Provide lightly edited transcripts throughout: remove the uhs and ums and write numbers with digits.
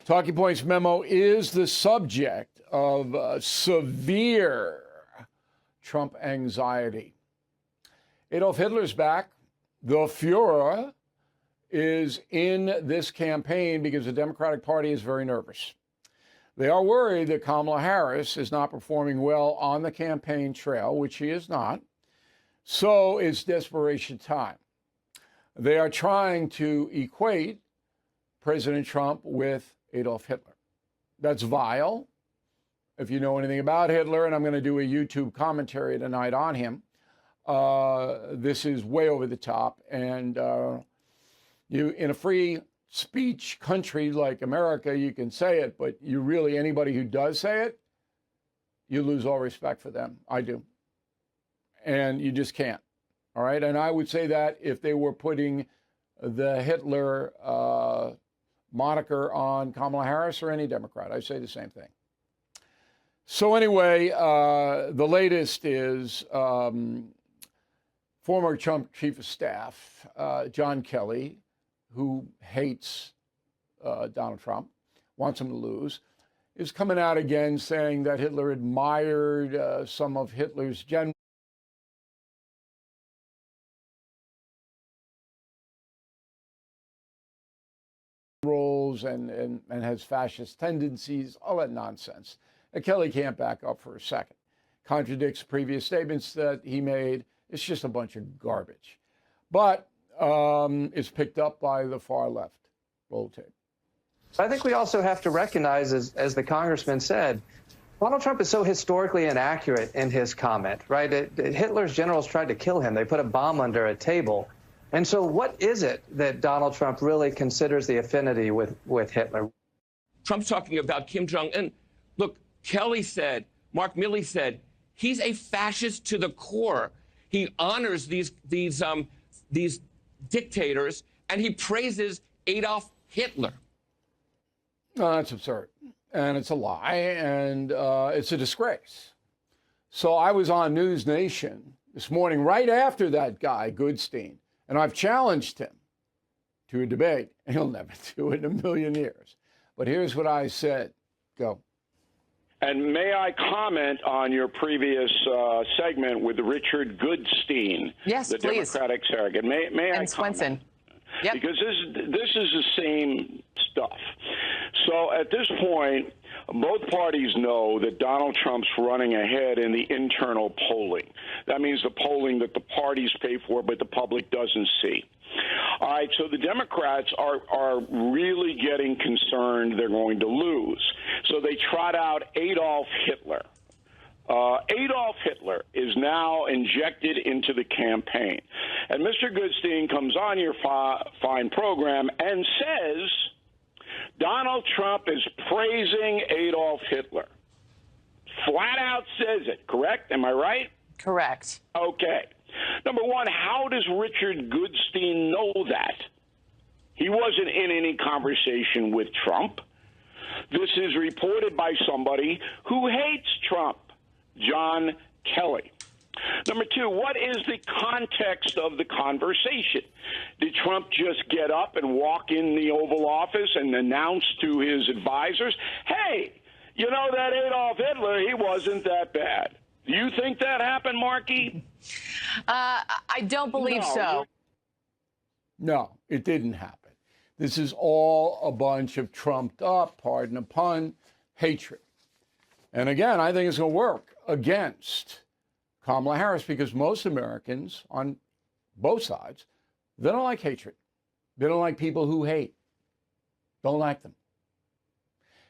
Talking Points memo is the subject of severe Trump anxiety. Adolf Hitler's back. The Fuhrer is in this campaign because the Democratic Party is very nervous. They are worried that Kamala Harris is not performing well on the campaign trail, which she is not. So it's desperation time. They are trying to equate President Trump with Adolf Hitler. That's vile. If you know anything about Hitler, and I'm going to do a YouTube commentary tonight on him, this is way over the top. And you, in a free speech country like America, you can say it, but you really, anybody who does say it, you lose all respect for them. I do. And you just can't. All right. And I would say that if they were putting the Hitler moniker on Kamala Harris or any Democrat, I'd say the same thing. So anyway, the latest is former Trump chief of staff, John Kelly, who hates Donald Trump, wants him to lose, is coming out again saying that Hitler admired some of Hitler's generals and has fascist tendencies, all that nonsense. And Kelly can't back up for a second. Contradicts previous statements that he made. It's just a bunch of garbage. But it's picked up by the far left. Roll tape. I think we also have to recognize, as the congressman said, Donald Trump is so historically inaccurate in his comment, right? Hitler's generals tried to kill him. They put a bomb under a table. And so what is it that Donald Trump really considers the affinity with Hitler? Trump's talking about Kim Jong-un. Look, Kelly said, Mark Milley said, he's a fascist to the core. He honors these dictators, and he praises Adolf Hitler. That's absurd, and it's a lie, and it's a disgrace. So I was on News Nation this morning right after that guy, Goodstein, and I've challenged him to a debate, and he'll never do it in a million years. But here's what I said. Go. And may I comment on your previous segment with Richard Goodstein, yes, the please. Democratic surrogate? May I and Swenson. Yep. Because this is the same stuff. So at this point, both parties know that Donald Trump's running ahead in the internal polling. That means the polling that the parties pay for, but the public doesn't see. All right, so the Democrats are really getting concerned they're going to lose. So they trot out Adolf Hitler. Adolf Hitler is now injected into the campaign. And Mr. Goodstein comes on your fine program and says Donald Trump is praising Adolf Hitler. Flat out says it, correct? Am I right? Correct. Okay. Number one, how does Richard Goodstein know that? He wasn't in any conversation with Trump. This is reported by somebody who hates Trump, John Kelly. Number two, what is the context of the conversation? Did Trump just get up and walk in the Oval Office and announce to his advisors, hey, you know that Adolf Hitler, he wasn't that bad? Do you think that happened, Markey? I don't believe so. No, it didn't happen. This is all a bunch of trumped up, pardon the pun, hatred. And again, I think it's going to work against Kamala Harris because most Americans on both sides, they don't like hatred. They don't like people who hate. Don't like them.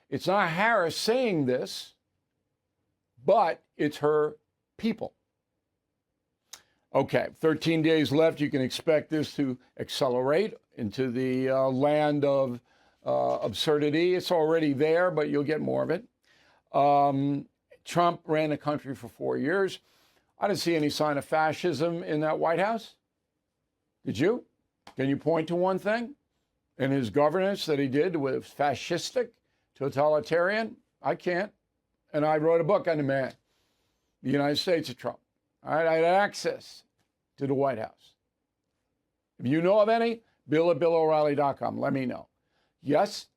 It's not Harris saying this, but it's her people. Okay, 13 days left. You can expect this to accelerate into the land of absurdity. It's already there, but you'll get more of it. Trump ran the country for 4 years. I didn't see any sign of fascism in that White House. Did you? Can you point to one thing in his governance that he did was fascistic, totalitarian? I can't. And I wrote a book on the man, the United States of Trump. All right, I had access to the White House. If you know of any, Bill@BillO'Reilly.com. Let me know. Yes,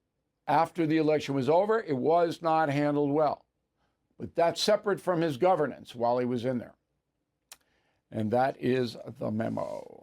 after the election was over, it was not handled well. But that's separate from his governance while he was in there. And that is the memo.